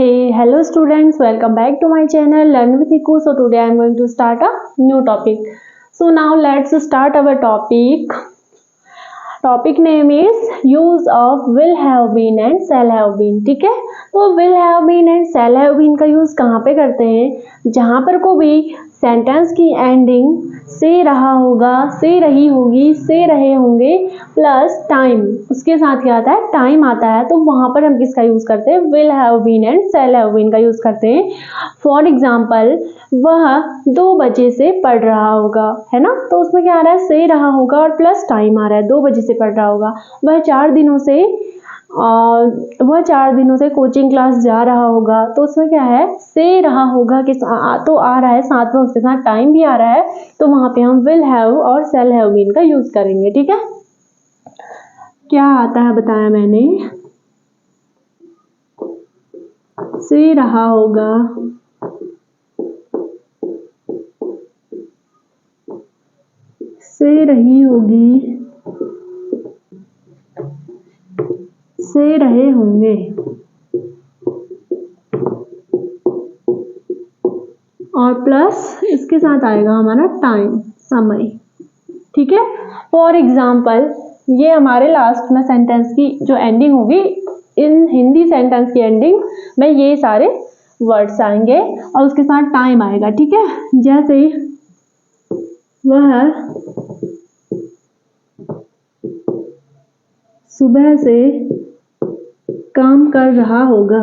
Hey, hello students, welcome back to my channel Learn with Iku. So today I am going to start a new topic. So now let's start our topic. Topic name is use of will have been and shall have been. ठीक है, तो will have been and shall have been का use कहाँ पे करते हैं? जहाँ पर को भी सेंटेंस की एंडिंग से रहा होगा, से रही होगी, से रहे होंगे प्लस टाइम, उसके साथ क्या आता है? टाइम आता है। तो वहाँ पर हम किसका यूज करते हैं? Will have been and shall have been का यूज करते हैं। फॉर एग्जाम्पल, वह 2 बजे से पढ़ रहा होगा, है ना, तो उसमें क्या आ रहा है? से रहा होगा और प्लस टाइम आ रहा है, 2 बजे से पढ़ रहा होगा। वह 4 दिनों से कोचिंग क्लास जा रहा होगा, तो उसमें क्या है? से रहा होगा कि तो आ रहा है, साथ में उसके साथ टाइम भी आ रहा है, तो वहां पे हम विल हैव और सेल हैव बीन का यूज करेंगे। ठीक है, क्या आता है बताया मैंने? से रहा होगा, से रही होगी, से रहे होंगे और प्लस इसके साथ आएगा हमारा टाइम, समय। ठीक है, फॉर एग्जाम्पल, ये हमारे लास्ट में सेंटेंस की जो एंडिंग होगी, इन हिंदी सेंटेंस की एंडिंग में ये सारे वर्ड्स आएंगे और उसके साथ टाइम आएगा। ठीक है, जैसे वह सुबह से काम कर रहा होगा,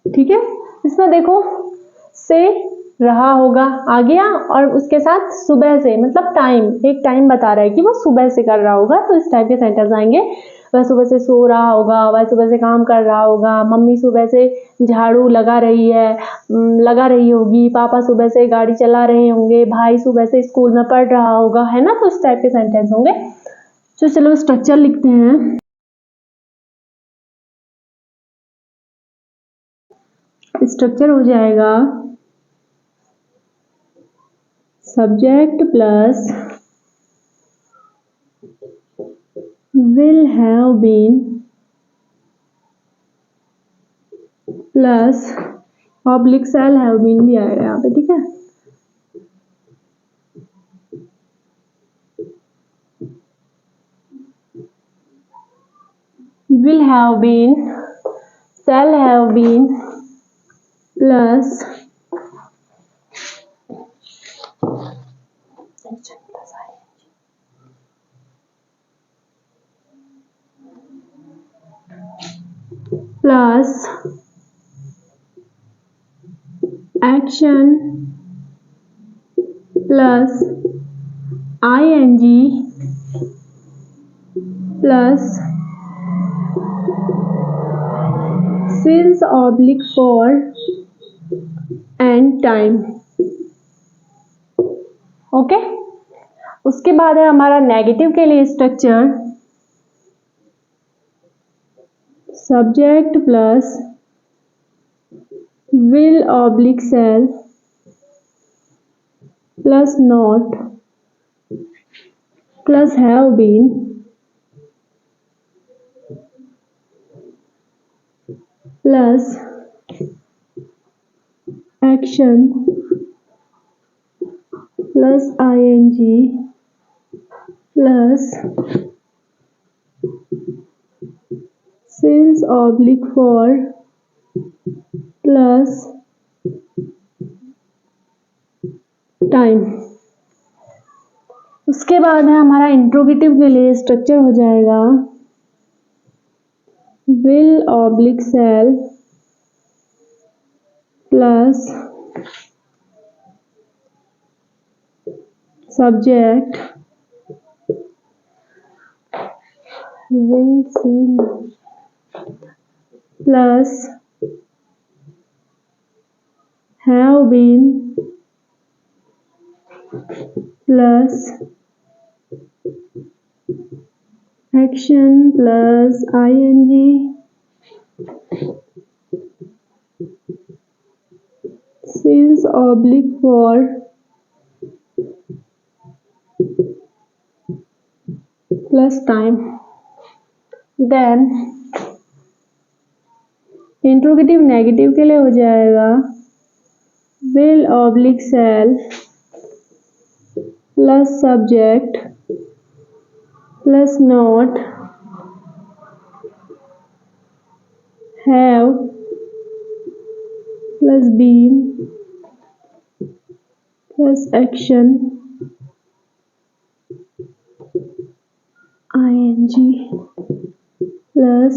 ठीक है। इसमें देखो, से रहा होगा आ गया और उसके साथ सुबह से, मतलब टाइम, एक टाइम बता रहा है कि वो सुबह से कर रहा होगा, तो इस टाइप के सेंटेंस आएंगे। वह सुबह से सो रहा होगा, वह सुबह से काम कर रहा होगा, मम्मी सुबह से झाड़ू लगा रही है, लगा रही होगी, पापा सुबह से गाड़ी चला रहे होंगे, भाई सुबह से स्कूल में पढ़ रहा होगा, है ना, तो इस टाइप के सेंटेंस होंगे। तो चलो स्ट्रक्चर लिखते हैं। स्ट्रक्चर हो जाएगा subject plus will have been plus oblique shall have been भी आएगा यहाँ पे। ठीक है, will have been, shall have been plus plus action plus ing plus since oblique for and time. Okay, उसके बाद है हमारा नेगेटिव के लिए structure subject plus will oblique shall plus not plus have been plus action plus ing plus since oblique for plus time. उसके बाद है हमारा इंट्रोगेटिव के लिए स्ट्रक्चर हो जाएगा will oblique shall plus subject will see plus have been plus action plus ing since oblique for plus time. Then interrogative negative के लिए हो जाएगा will oblique shall plus subject plus not have plus been plus action ing plus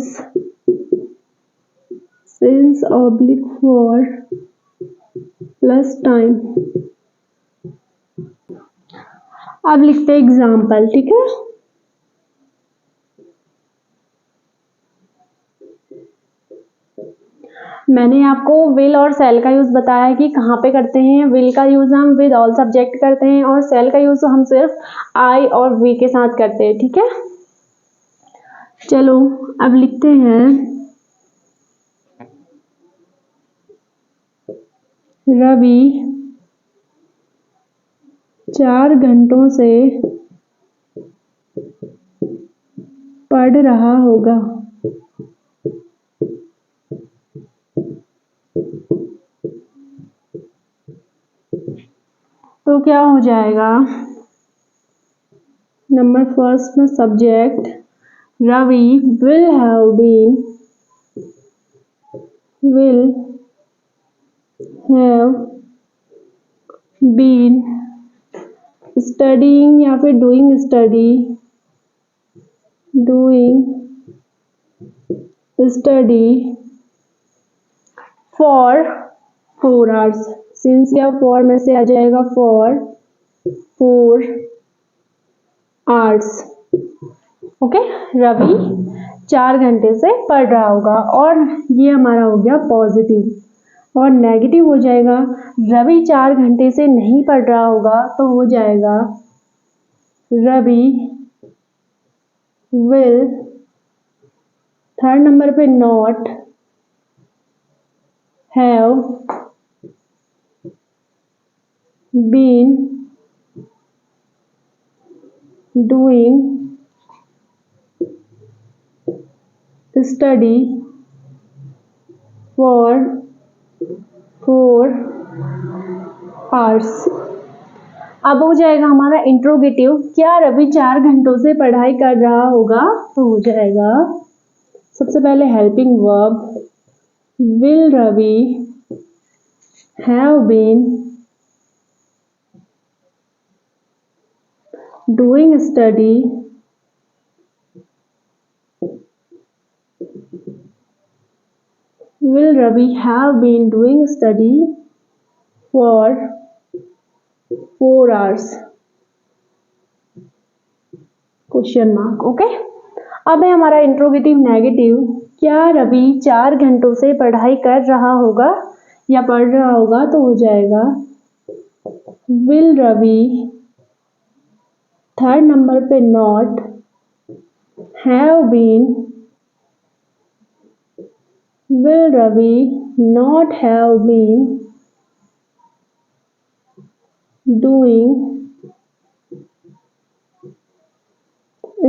since oblique for plus time. अब लिखते हैं example, ठीक है। मैंने आपको विल और सेल का यूज बताया कि कहाँ पे करते हैं। विल का यूज हम विद ऑल सब्जेक्ट करते हैं और सेल का यूज हम सिर्फ आई और वी के साथ करते हैं, ठीक है। चलो अब लिखते हैं रवि 4 घंटों से पढ़ रहा होगा। तो क्या हो जाएगा, नंबर फर्स्ट में subject Ravi will have been studying या फिर doing study for 4 hours। Since या फॉर में से आ जाएगा फॉर 4 hours। ओके, रवि 4 घंटे से पढ़ रहा होगा और ये हमारा हो गया पॉजिटिव। और नेगेटिव हो जाएगा रवि 4 घंटे से नहीं पढ़ रहा होगा, तो हो जाएगा रवि विल, थर्ड नंबर पे not have been doing study for 4 hours। अब हो जाएगा हमारा इंट्रोगेटिव, क्या रवि 4 घंटों से पढ़ाई कर रहा होगा, तो हो जाएगा सबसे पहले helping verb will Ravi have been doing study will Ravi have been doing study for 4 hours? Question mark. Okay, अब है हमारा इंट्रोगेटिव नेगेटिव, क्या रवि 4 घंटों से पढ़ाई कर रहा होगा या पढ़ रहा होगा, तो हो जाएगा will रवि, थर्ड नंबर पे not have been, will Ravi not have been doing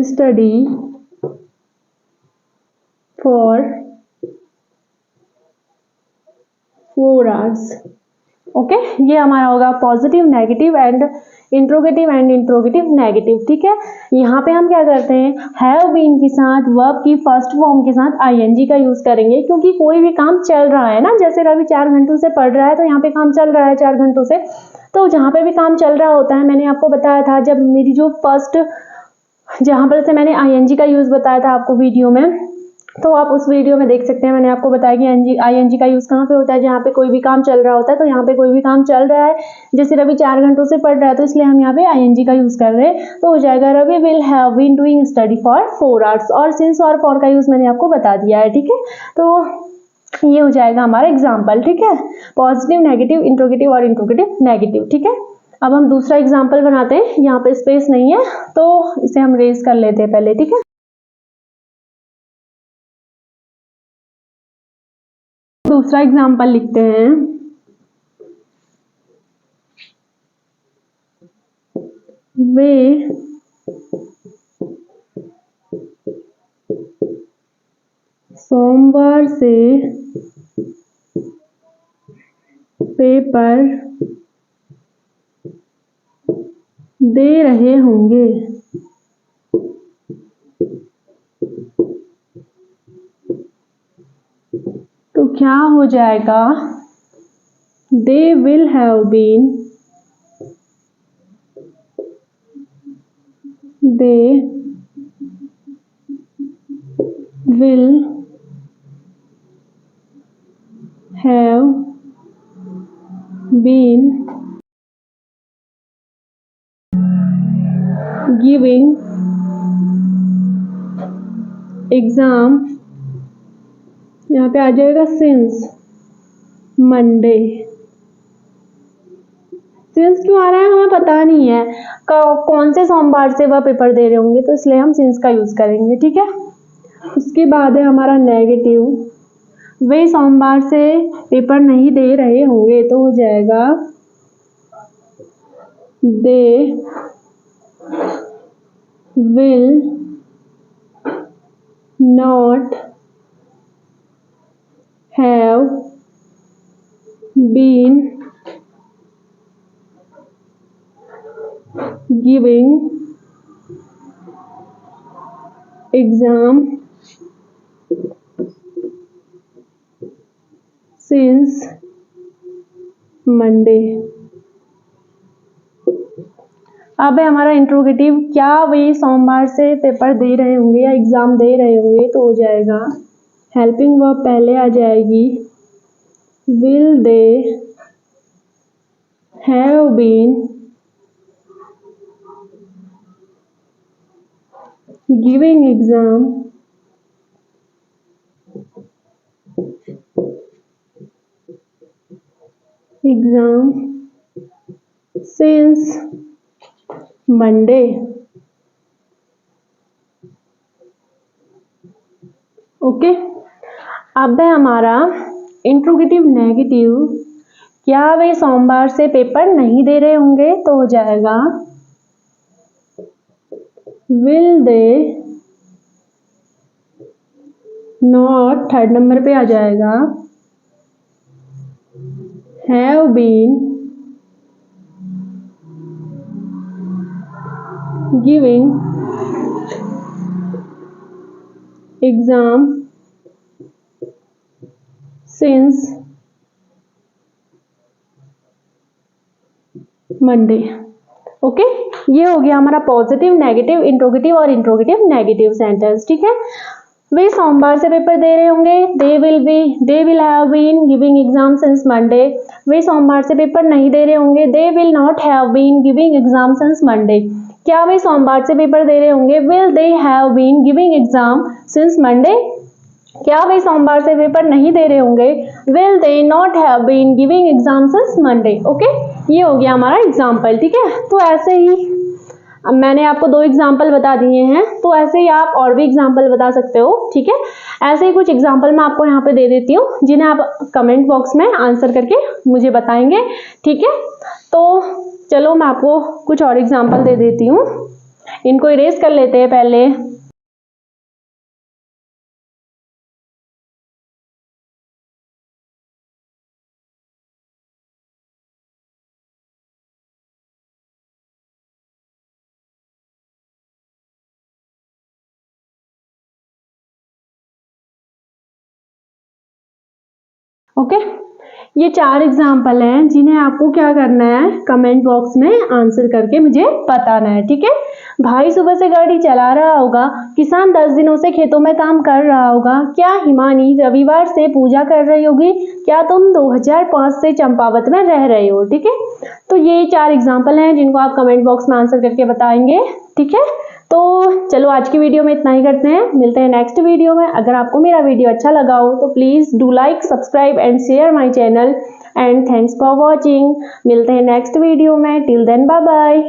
study for 4 hours? Okay, ये हमारा होगा positive, negative and interrogative and interrogative negative, ठीक है। यहाँ पे हम क्या करते हैं, हैव बीन के साथ वर्ब की फर्स्ट फॉर्म के साथ आईएनजी का यूज करेंगे, क्योंकि कोई भी काम चल रहा है ना, जैसे रवि 4 घंटों से पढ़ रहा है, तो यहाँ पे काम चल रहा है 4 घंटों से। तो जहाँ पे भी काम चल रहा होता है, मैंने आपको बताया था जब मेरी जो फर्स्ट जहाँ पर से मैंने आईएनजी का यूज बताया था आपको वीडियो में, तो आप उस वीडियो में देख सकते हैं। मैंने आपको बताया कि आईएनजी का यूज कहाँ पे होता है, जहाँ पे कोई भी काम चल रहा होता है। तो यहाँ पे कोई भी काम चल रहा है, जैसे रवि 4 घंटों से पढ़ रहा है, तो इसलिए हम यहाँ पे आईएनजी का यूज कर रहे हैं। तो हो जाएगा Ravi will have been doing study for 4 hours। और सिंस और फॉर का यूज मैंने आपको बता दिया है, ठीक है। तो ये हो जाएगा हमारा एग्जाम्पल, ठीक है। पॉजिटिव, नेगेटिव, इंट्रोगेटिव और इंट्रोगेटिव नेगेटिव, ठीक है। अब हम दूसरा एग्जाम्पल बनाते हैं। यहाँ पे स्पेस नहीं है, तो इसे हम रेज कर लेते हैं पहले, ठीक है। दूसरा एग्जाम्पल लिखते हैं, वे सोमवार से पेपर दे रहे होंगे। तो क्या हो जाएगा? They will have been, they will have been giving exam, यहाँ पे आ जाएगा सिंस मंडे। सिंस क्यों आ रहा है हमें पता नहीं है कौन से सोमवार से वह पेपर दे रहे होंगे, तो इसलिए हम सिंस का यूज़ करेंगे, ठीक है। उसके बाद है हमारा नेगेटिव, वे सोमवार से पेपर नहीं दे रहे होंगे, तो हो जाएगा they will not have been giving exam since Monday. अब है हमारा इंट्रोगेटिव, क्या वे सोमवार से पेपर दे रहे होंगे या एग्ज़ाम दे रहे होंगे, तो हो जाएगा हेल्पिंग वर्ब पहले आ जाएगी, will they have been giving exam since Monday. Okay, अब है हमारा इंट्रोगेटिव नेगेटिव, क्या वे सोमवार से पेपर नहीं दे रहे होंगे, तो हो जाएगा will they not, third number पे आ जाएगा, have been giving exam since Monday. Okay, ये हो गया हमारा पॉजिटिव, नेगेटिव, इंट्रोगेटिव और इंट्रोगेटिव नेगेटिव सेंटेंस, ठीक है। वे सोमवार से पेपर दे रहे होंगे, they will have been giving exam since Monday. वे सोमवार से पेपर नहीं दे रहे होंगे, they will not have been giving exam since Monday. क्या वे सोमवार से पेपर दे रहे होंगे, will they have been giving exam since Monday. क्या वे सोमवार से पेपर नहीं दे रहे होंगे, will they not have been giving exam since Monday. Okay, ये हो गया हमारा एग्जाम्पल, ठीक है। तो ऐसे ही अब मैंने आपको 2 एग्जाम्पल बता दिए हैं, तो ऐसे ही आप और भी एग्जाम्पल बता सकते हो, ठीक है। ऐसे ही कुछ एग्जाम्पल मैं आपको यहाँ पे दे देती हूँ, जिन्हें आप कमेंट बॉक्स में आंसर करके मुझे बताएंगे, ठीक है। तो चलो मैं आपको कुछ और एग्जाम्पल दे देती हूँ, इनको इरेज कर लेते हैं पहले। ओके, ये 4 एग्जाम्पल हैं जिन्हें आपको क्या करना है, कमेंट बॉक्स में आंसर करके मुझे बताना है, ठीक है। भाई सुबह से गाड़ी चला रहा होगा, किसान 10 दिनों से खेतों में काम कर रहा होगा, क्या हिमानी रविवार से पूजा कर रही होगी, क्या तुम 2005 से चंपावत में रह रहे हो, ठीक है। तो ये 4 एग्जाम्पल हैं जिनको आप कमेंट बॉक्स में आंसर करके बताएंगे, ठीक है। तो चलो आज की वीडियो में इतना ही करते हैं, मिलते हैं नेक्स्ट वीडियो में। अगर आपको मेरा वीडियो अच्छा लगा हो तो please do like, subscribe and share my channel and thanks for watching. मिलते हैं नेक्स्ट वीडियो में, टिल देन बाय बाय।